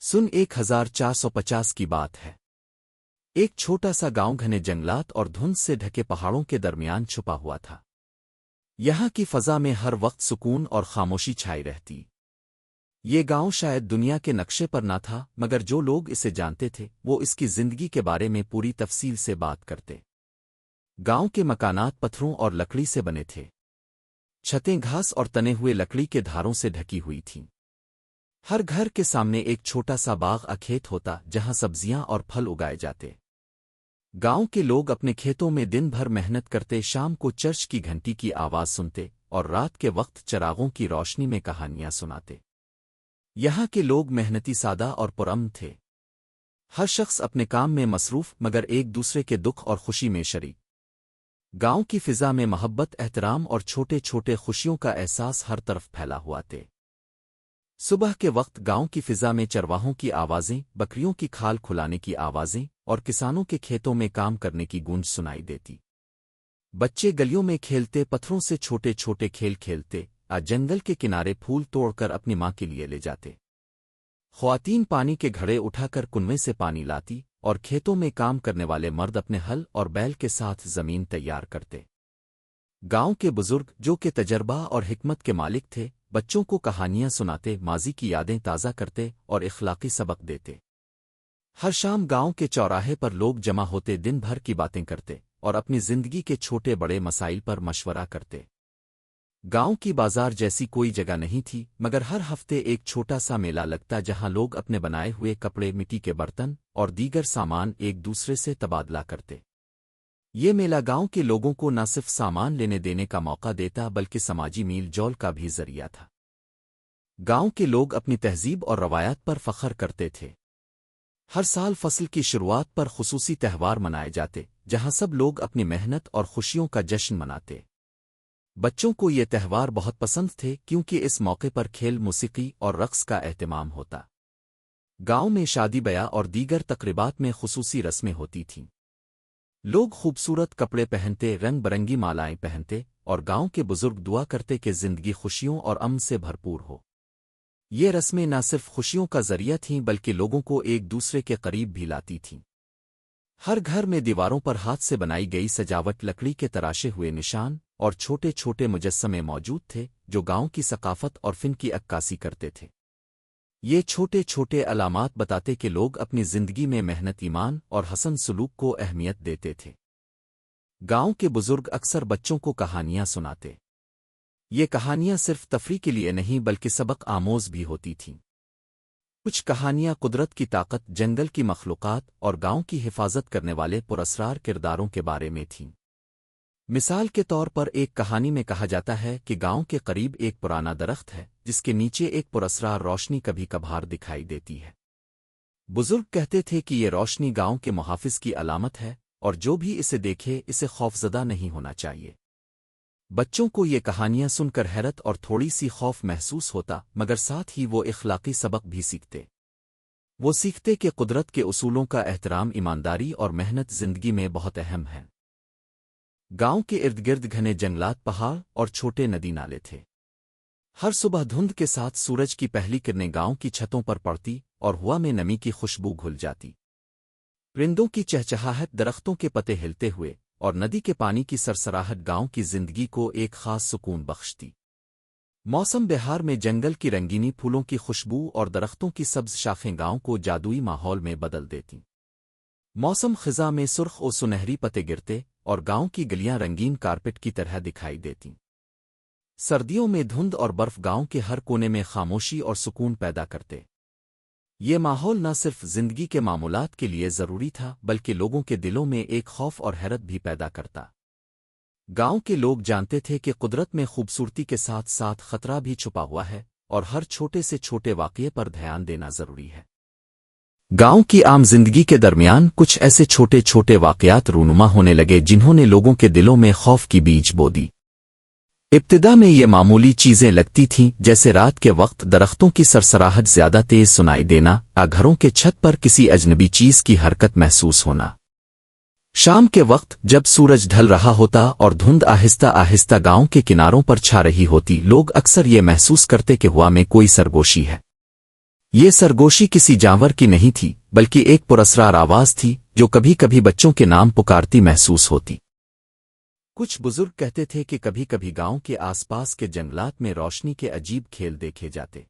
سن 1450 کی بات ہے۔ ایک چھوٹا سا گاؤں گھنے جنگلات اور دھند سے ڈھکے پہاڑوں کے درمیان چھپا ہوا تھا۔ یہاں کی فضا میں ہر وقت سکون اور خاموشی چھائی رہتی۔ یہ گاؤں شاید دنیا کے نقشے پر نہ تھا، مگر جو لوگ اسے جانتے تھے وہ اس کی زندگی کے بارے میں پوری تفصیل سے بات کرتے۔ گاؤں کے مکانات پتھروں اور لکڑی سے بنے تھے۔ چھتیں گھاس اور تنے ہوئے لکڑی کے دھاروں سے ڈھکی ہوئی تھیں۔ ہر گھر کے سامنے ایک چھوٹا سا باغ کھیت ہوتا جہاں سبزیاں اور پھل اگائے جاتے۔ گاؤں کے لوگ اپنے کھیتوں میں دن بھر محنت کرتے، شام کو چرچ کی گھنٹی کی آواز سنتے اور رات کے وقت چراغوں کی روشنی میں کہانیاں سناتے۔ یہاں کے لوگ محنتی، سادہ اور پرامن تھے۔ ہر شخص اپنے کام میں مصروف، مگر ایک دوسرے کے دکھ اور خوشی میں شریک۔ گاؤں کی فضا میں محبت، احترام اور چھوٹے چھوٹے خوشیوں کا احساس ہر طرف پھیلا ہوا تھے۔ صبح کے وقت گاؤں کی فضا میں چرواہوں کی آوازیں، بکریوں کی کھال کھلانے کی آوازیں اور کسانوں کے کھیتوں میں کام کرنے کی گونج سنائی دیتی۔ بچے گلیوں میں کھیلتے، پتھروں سے چھوٹے چھوٹے کھیل کھیلتے، جنگل کے کنارے پھول توڑ کر اپنی ماں کے لیے لے جاتے۔ خواتین پانی کے گھڑے اٹھا کر کنویں سے پانی لاتی، اور کھیتوں میں کام کرنے والے مرد اپنے ہل اور بیل کے ساتھ زمین تیار کرتے۔ گاؤں کے بزرگ، جو کہ تجربہ اور حکمت کے مالک تھے، بچوں کو کہانیاں سناتے، ماضی کی یادیں تازہ کرتے اور اخلاقی سبق دیتے۔ ہر شام گاؤں کے چوراہے پر لوگ جمع ہوتے، دن بھر کی باتیں کرتے اور اپنی زندگی کے چھوٹے بڑے مسائل پر مشورہ کرتے۔ گاؤں کی بازار جیسی کوئی جگہ نہیں تھی، مگر ہر ہفتے ایک چھوٹا سا میلہ لگتا جہاں لوگ اپنے بنائے ہوئے کپڑے، مٹی کے برتن اور دیگر سامان ایک دوسرے سے تبادلہ کرتے۔ یہ میلہ گاؤں کے لوگوں کو نہ صرف سامان لینے دینے کا موقع دیتا بلکہ سماجی میل جول کا بھی ذریعہ تھا۔ گاؤں کے لوگ اپنی تہذیب اور روایات پر فخر کرتے تھے۔ ہر سال فصل کی شروعات پر خصوصی تہوار منائے جاتے جہاں سب لوگ اپنی محنت اور خوشیوں کا جشن مناتے۔ بچوں کو یہ تہوار بہت پسند تھے کیونکہ اس موقع پر کھیل، موسیقی اور رقص کا اہتمام ہوتا۔ گاؤں میں شادی بیاہ اور دیگر تقریبات میں خصوصی رسمیں ہوتی تھیں۔ لوگ خوبصورت کپڑے پہنتے، رنگ برنگی مالائیں پہنتے اور گاؤں کے بزرگ دعا کرتے کہ زندگی خوشیوں اور امن سے بھرپور ہو۔ یہ رسمیں نہ صرف خوشیوں کا ذریعہ تھیں بلکہ لوگوں کو ایک دوسرے کے قریب بھی لاتی تھیں۔ ہر گھر میں دیواروں پر ہاتھ سے بنائی گئی سجاوٹ، لکڑی کے تراشے ہوئے نشان اور چھوٹے چھوٹے مجسمے موجود تھے جو گاؤں کی ثقافت اور فن کی عکاسی کرتے تھے۔ یہ چھوٹے چھوٹے علامات بتاتے کہ لوگ اپنی زندگی میں محنت، ایمان اور حسن سلوک کو اہمیت دیتے تھے۔ گاؤں کے بزرگ اکثر بچوں کو کہانیاں سناتے۔ یہ کہانیاں صرف تفریح کے لیے نہیں بلکہ سبق آموز بھی ہوتی تھیں۔ کچھ کہانیاں قدرت کی طاقت، جنگل کی مخلوقات اور گاؤں کی حفاظت کرنے والے پراسرار کرداروں کے بارے میں تھیں۔ مثال کے طور پر ایک کہانی میں کہا جاتا ہے کہ گاؤں کے قریب ایک پرانا درخت ہے جس کے نیچے ایک پراسرار روشنی کبھی کبھار دکھائی دیتی ہے۔ بزرگ کہتے تھے کہ یہ روشنی گاؤں کے محافظ کی علامت ہے اور جو بھی اسے دیکھے اسے خوفزدہ نہیں ہونا چاہیے۔ بچوں کو یہ کہانیاں سن کر حیرت اور تھوڑی سی خوف محسوس ہوتا، مگر ساتھ ہی وہ اخلاقی سبق بھی سیکھتے۔ وہ سیکھتے کہ قدرت کے اصولوں کا احترام، ایمانداری اور محنت زندگی میں بہت اہم ہے۔ گاؤں کے ارد گرد گھنے جنگلات، پہاڑ اور چھوٹے ندی نالے تھے۔ ہر صبح دھند کے ساتھ سورج کی پہلی کرنیں گاؤں کی چھتوں پر پڑتی اور ہوا میں نمی کی خوشبو گھل جاتی۔ پرندوں کی چہچہاہٹ، درختوں کے پتے ہلتے ہوئے اور ندی کے پانی کی سرسراہٹ گاؤں کی زندگی کو ایک خاص سکون بخشتی۔ موسم بہار میں جنگل کی رنگینی، پھولوں کی خوشبو اور درختوں کی سبز شاخیں گاؤں کو جادوئی ماحول میں بدل دیتی۔ موسم خزاں میں سرخ و سنہری پتے گرتے اور گاؤں کی گلیاں رنگین کارپٹ کی طرح دکھائی دیتیں۔ سردیوں میں دھند اور برف گاؤں کے ہر کونے میں خاموشی اور سکون پیدا کرتے۔ یہ ماحول نہ صرف زندگی کے معمولات کے لیے ضروری تھا بلکہ لوگوں کے دلوں میں ایک خوف اور حیرت بھی پیدا کرتا۔ گاؤں کے لوگ جانتے تھے کہ قدرت میں خوبصورتی کے ساتھ ساتھ خطرہ بھی چھپا ہوا ہے اور ہر چھوٹے سے چھوٹے واقعے پر دھیان دینا ضروری ہے۔ گاؤں کی عام زندگی کے درمیان کچھ ایسے چھوٹے چھوٹے واقعات رونما ہونے لگے جنہوں نے لوگوں کے دلوں میں خوف کی بیج بو دی۔ ابتدا میں یہ معمولی چیزیں لگتی تھیں، جیسے رات کے وقت درختوں کی سرسراہٹ زیادہ تیز سنائی دینا یا گھروں کے چھت پر کسی اجنبی چیز کی حرکت محسوس ہونا۔ شام کے وقت جب سورج ڈھل رہا ہوتا اور دھند آہستہ آہستہ گاؤں کے کناروں پر چھا رہی ہوتی، لوگ اکثر یہ محسوس کرتے کہ ہوا میں کوئی سرگوشی ہے۔ یہ سرگوشی کسی جانور کی نہیں تھی بلکہ ایک پراسرار آواز تھی جو کبھی کبھی بچوں کے نام پکارتی محسوس ہوتی۔ کچھ بزرگ کہتے تھے کہ کبھی کبھی گاؤں کے آس پاس کے جنگلات میں روشنی کے عجیب کھیل دیکھے جاتے۔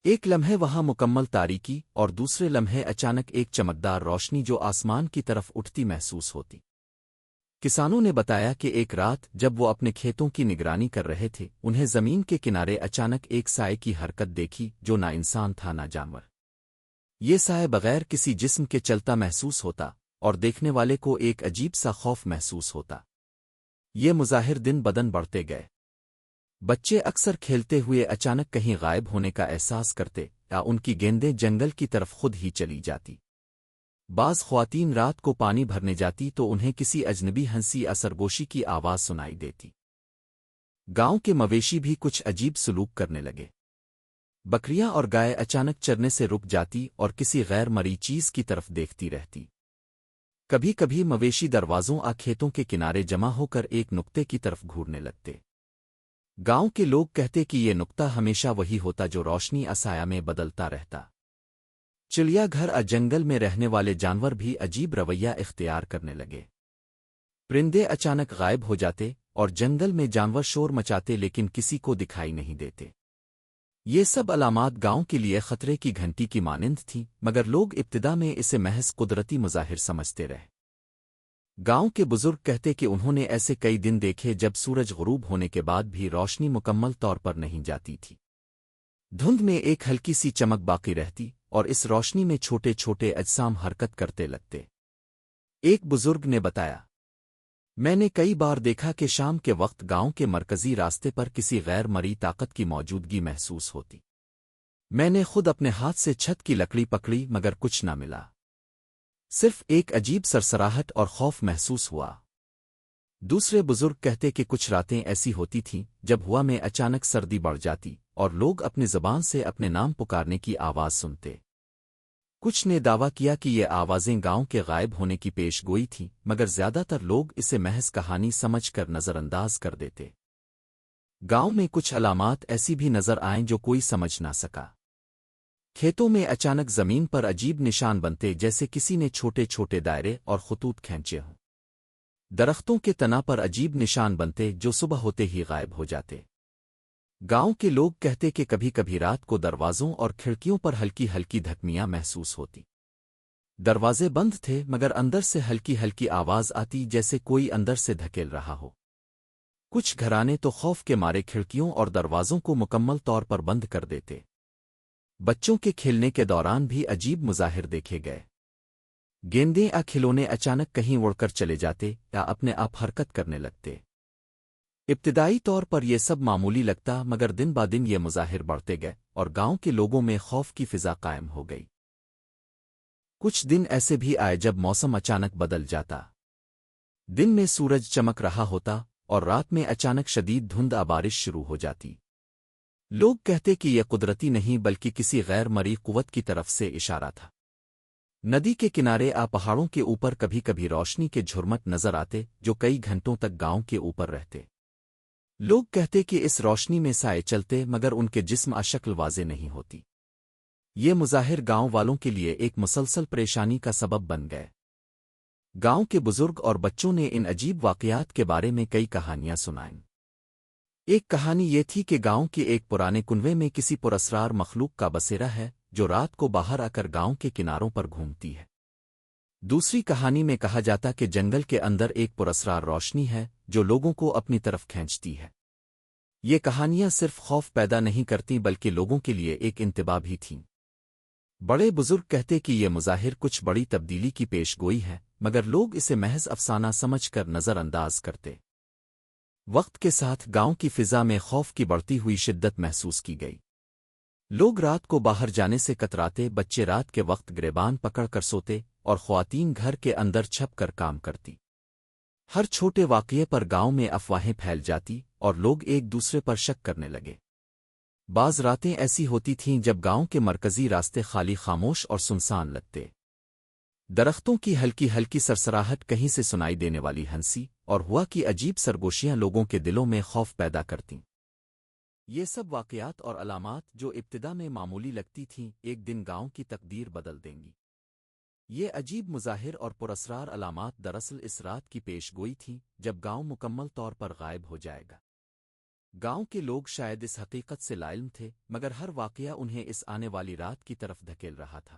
ایک لمحے وہاں مکمل تاریکی اور دوسرے لمحے اچانک ایک چمکدار روشنی جو آسمان کی طرف اٹھتی محسوس ہوتی۔ کسانوں نے بتایا کہ ایک رات جب وہ اپنے کھیتوں کی نگرانی کر رہے تھے انہیں زمین کے کنارے اچانک ایک سائے کی حرکت دیکھی جو نہ انسان تھا نہ جانور۔ یہ سائے بغیر کسی جسم کے چلتا محسوس ہوتا اور دیکھنے والے کو ایک عجیب سا خوف محسوس ہوتا۔ یہ مظاہر دن بدن بڑھتے گئے۔ بچے اکثر کھیلتے ہوئے اچانک کہیں غائب ہونے کا احساس کرتے یا ان کی گیندیں جنگل کی طرف خود ہی چلی جاتی۔ بعض خواتین رات کو پانی بھرنے جاتی تو انہیں کسی اجنبی ہنسی یا سرگوشی کی آواز سنائی دیتی۔ گاؤں کے مویشی بھی کچھ عجیب سلوک کرنے لگے۔ بکریاں اور گائے اچانک چرنے سے رک جاتی اور کسی غیر مرئی چیز کی طرف دیکھتی رہتی۔ کبھی کبھی مویشی دروازوں آ کھیتوں کے کنارے جمع ہو کر ایک نقطے کی طرف گھورنے لگتے۔ گاؤں کے لوگ کہتے کہ یہ نقطہ ہمیشہ وہی ہوتا جو روشنی اسایا میں بدلتا رہتا۔ چڑیا گھر جنگل میں رہنے والے جانور بھی عجیب رویہ اختیار کرنے لگے۔ پرندے اچانک غائب ہو جاتے اور جنگل میں جانور شور مچاتے لیکن کسی کو دکھائی نہیں دیتے۔ یہ سب علامات گاؤں کے لیے خطرے کی گھنٹی کی مانند تھیں مگر لوگ ابتدا میں اسے محض قدرتی مظاہر سمجھتے رہے۔ گاؤں کے بزرگ کہتے کہ انہوں نے ایسے کئی دن دیکھے جب سورج غروب ہونے کے بعد بھی روشنی مکمل طور پر نہیں جاتی تھی۔ دھند میں ایک ہلکی سی چمک باقی رہتی اور اس روشنی میں چھوٹے چھوٹے اجسام حرکت کرتے لگتے۔ ایک بزرگ نے بتایا، میں نے کئی بار دیکھا کہ شام کے وقت گاؤں کے مرکزی راستے پر کسی غیر مرئی طاقت کی موجودگی محسوس ہوتی۔ میں نے خود اپنے ہاتھ سے چھت کی لکڑی پکڑی مگر کچھ نہ ملا، صرف ایک عجیب سرسراہٹ اور خوف محسوس ہوا۔ دوسرے بزرگ کہتے کہ کچھ راتیں ایسی ہوتی تھیں جب ہوا میں اچانک سردی بڑھ جاتی اور لوگ اپنی زبان سے اپنے نام پکارنے کی آواز سنتے۔ کچھ نے دعویٰ کیا کہ یہ آوازیں گاؤں کے غائب ہونے کی پیش گوئی تھیں مگر زیادہ تر لوگ اسے محض کہانی سمجھ کر نظر انداز کر دیتے۔ گاؤں میں کچھ علامات ایسی بھی نظر آئیں جو کوئی سمجھ نہ سکا۔ کھیتوں میں اچانک زمین پر عجیب نشان بنتے جیسے کسی نے چھوٹے چھوٹے دائرے اور خطوط کھینچے ہوں۔ درختوں کے تنا پر عجیب نشان بنتے جو صبح ہوتے ہی غائب ہو جاتے۔ گاؤں کے لوگ کہتے کہ کبھی کبھی رات کو دروازوں اور کھڑکیوں پر ہلکی ہلکی دھکمیاں محسوس ہوتی۔ دروازے بند تھے مگر اندر سے ہلکی ہلکی آواز آتی جیسے کوئی اندر سے دھکیل رہا ہو۔ کچھ گھرانے تو خوف کے مارے کھڑکیوں اور دروازوں کو مکمل طور پر بند کر دیتے۔ بچوں کے کھیلنے کے دوران بھی عجیب مظاہر دیکھے گئے۔ گیندیں یا کھلونے اچانک کہیں اڑ کر چلے جاتے یا اپنے آپ حرکت کرنے لگتے۔ ابتدائی طور پر یہ سب معمولی لگتا مگر دن با دن یہ مظاہر بڑھتے گئے اور گاؤں کے لوگوں میں خوف کی فضا قائم ہو گئی۔ کچھ دن ایسے بھی آئے جب موسم اچانک بدل جاتا۔ دن میں سورج چمک رہا ہوتا اور رات میں اچانک شدید دھند بارش شروع ہو جاتی۔ لوگ کہتے کہ یہ قدرتی نہیں بلکہ کسی غیر مرئی قوت کی طرف سے اشارہ تھا۔ ندی کے کنارے پہاڑوں کے اوپر کبھی کبھی روشنی کے جھرمٹ نظر آتے جو کئی گھنٹوں تک گاؤں کے اوپر رہتے۔ لوگ کہتے کہ اس روشنی میں سائے چلتے مگر ان کے جسم شکل واضح نہیں ہوتی۔ یہ مظاہر گاؤں والوں کے لیے ایک مسلسل پریشانی کا سبب بن گئے۔ گاؤں کے بزرگ اور بچوں نے ان عجیب واقعات کے بارے میں کئی کہانیاں سنائیں۔ ایک کہانی یہ تھی کہ گاؤں کے ایک پرانے کنویں میں کسی پراسرار مخلوق کا بسیرا ہے جو رات کو باہر آ کر گاؤں کے کناروں پر گھومتی ہے۔ دوسری کہانی میں کہا جاتا کہ جنگل کے اندر ایک پراسرار روشنی ہے جو لوگوں کو اپنی طرف کھینچتی ہے۔ یہ کہانیاں صرف خوف پیدا نہیں کرتی بلکہ لوگوں کے لیے ایک انتباہ بھی تھیں۔ بڑے بزرگ کہتے کہ یہ مظاہر کچھ بڑی تبدیلی کی پیش گوئی ہے مگر لوگ اسے محض افسانہ سمجھ کر نظر انداز کرتے۔ وقت کے ساتھ گاؤں کی فضا میں خوف کی بڑھتی ہوئی شدت محسوس کی گئی۔ لوگ رات کو باہر جانے سے کتراتے، بچے رات کے وقت گریبان پکڑ کر سوتے اور خواتین گھر کے اندر چھپ کر کام کرتی۔ ہر چھوٹے واقعے پر گاؤں میں افواہیں پھیل جاتی اور لوگ ایک دوسرے پر شک کرنے لگے۔ بعض راتیں ایسی ہوتی تھیں جب گاؤں کے مرکزی راستے خالی خاموش اور سنسان لگتے۔ درختوں کی ہلکی ہلکی سرسراہٹ، کہیں سے سنائی دینے والی ہنسی اور ہوا کی عجیب سرگوشیاں لوگوں کے دلوں میں خوف پیدا کرتیں۔ یہ سب واقعات اور علامات جو ابتدا میں معمولی لگتی تھیں ایک دن گاؤں کی تقدیر بدل دیں گی۔ یہ عجیب مظاہر اور پراسرار علامات دراصل اس رات کی پیش گوئی تھیں جب گاؤں مکمل طور پر غائب ہو جائے گا۔ گاؤں کے لوگ شاید اس حقیقت سے لاعلم تھے، مگر ہر واقعہ انہیں اس آنے والی رات کی طرف دھکیل رہا تھا۔